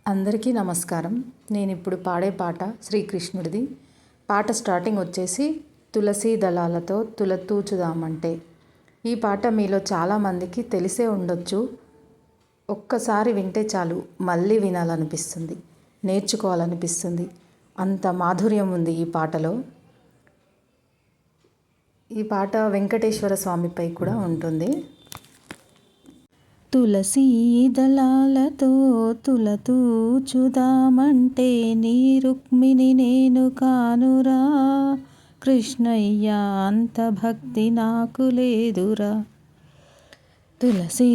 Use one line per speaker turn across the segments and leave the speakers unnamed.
అందరికీ నమస్కారం. నేను ఇప్పుడు పాడే పాట శ్రీకృష్ణుడిది. పాట స్టార్టింగ్ వచ్చేసి తులసీ దళాలతో తులతూచుదామంటే. ఈ పాట మీలో చాలామందికి తెలిసే ఉండొచ్చు. ఒక్కసారి వింటే చాలు మళ్ళీ వినాలనిపిస్తుంది, నేర్చుకోవాలనిపిస్తుంది. అంత మాధుర్యం ఉంది ఈ పాటలో. ఈ పాట వెంకటేశ్వర స్వామిపై కూడా ఉంటుంది. తులసీ దళాలతో తులతూచుదామంటే నీ రుక్మిణి నేను కానురా కృష్ణయ్య, అంత భక్తి నాకు లేదురా. తులసీ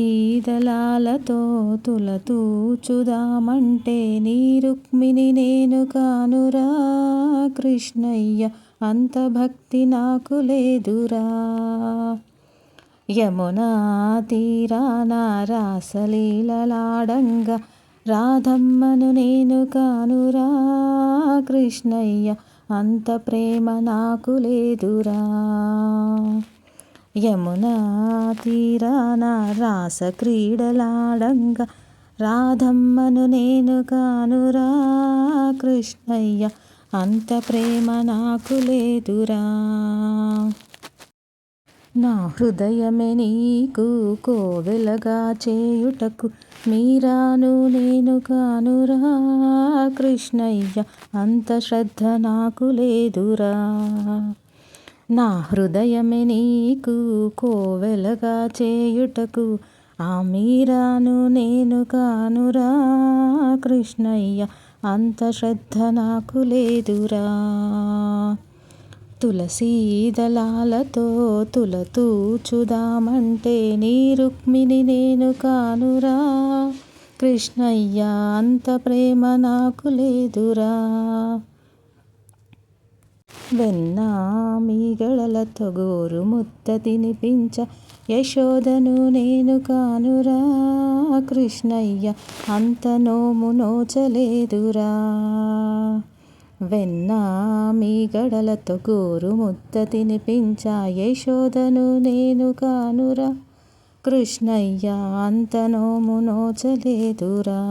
దళాలతో తులతూచుదామంటే నీ రుక్మిణి నేను కానురా కృష్ణయ్య, అంత భక్తి నాకు లేదురా. యమునా తీరాన రాసలీలలాడంగా రాధమ్మను నేను కానురా కృష్ణయ్య, అంత ప్రేమ నాకు లేదురా. యమునా తీరాన రాస క్రీడలాడంగా రాధమ్మను నేను కానురా కృష్ణయ్య, అంత ప్రేమ నాకు లేదురా. నా హృదయమే నీకు కోవెలగా చేయుటకు మీరాను నేను కానురా కృష్ణయ్య, అంత శ్రద్ధ నాకు లేదురా. నా హృదయమే నీకు కోవెలగా చేయుటకు ఆ మీరాను నేను కానురా కృష్ణయ్య, అంత శ్రద్ధ నాకు లేదురా. తులసీ దళాలతో తులతూచుదామంటే నీ రుక్మిణి నేను కానురా కృష్ణయ్య, అంత ప్రేమ నాకు లేదురా. వెన్న మీగడలతో గోరు ముద్ద తినిపించ యశోదను నేను కానురా కృష్ణయ్య, అంత నోము నోచలేదురా. వెన్న మీగడలతో గోరు ముద్ద తినిపించ యశోదను నేను కానురా కృష్ణయ్య, అంత నోము నోచలేదురా.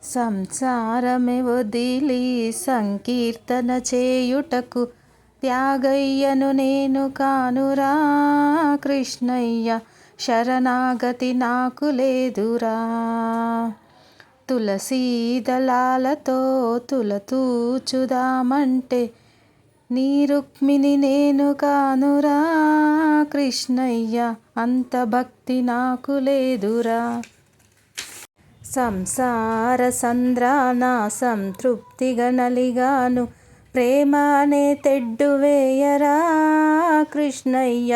సంసారమే వదిలి సంకీర్తన చేయుటకు త్యాగయ్యను నేను కానురా కృష్ణయ్య, శరణాగతి నాకు లేదురా. తులసీ దళాలతో తులతూచుదామంటే నీ రుక్మిణి నేను కానురా కృష్ణయ్య, అంత భక్తి నాకు లేదురా. సంసార సంద్రాన సంతృప్తిగా నలిగాను, ప్రేమ అనే తెడ్డు వేయరా కృష్ణయ్య,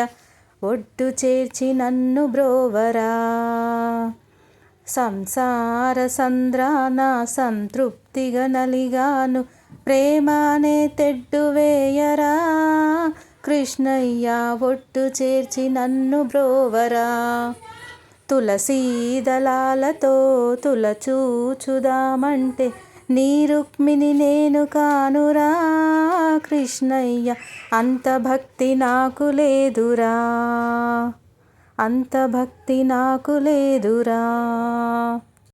ఒడ్డు చేర్చి నన్ను బ్రోవరా. సంసార సంద్రాన సంతృప్తిగా నలిగాను, ప్రేమ అనే తెడ్డు వేయరా కృష్ణయ్య, ఒడ్డు చేర్చి నన్ను బ్రోవరా. తులసీ దళాలతో తులతూచుదామంటే నీ రుక్మిణి నేను కానురా కృష్ణయ్య, అంత భక్తి నాకు లేదురా, అంత భక్తి నాకు లేదురా.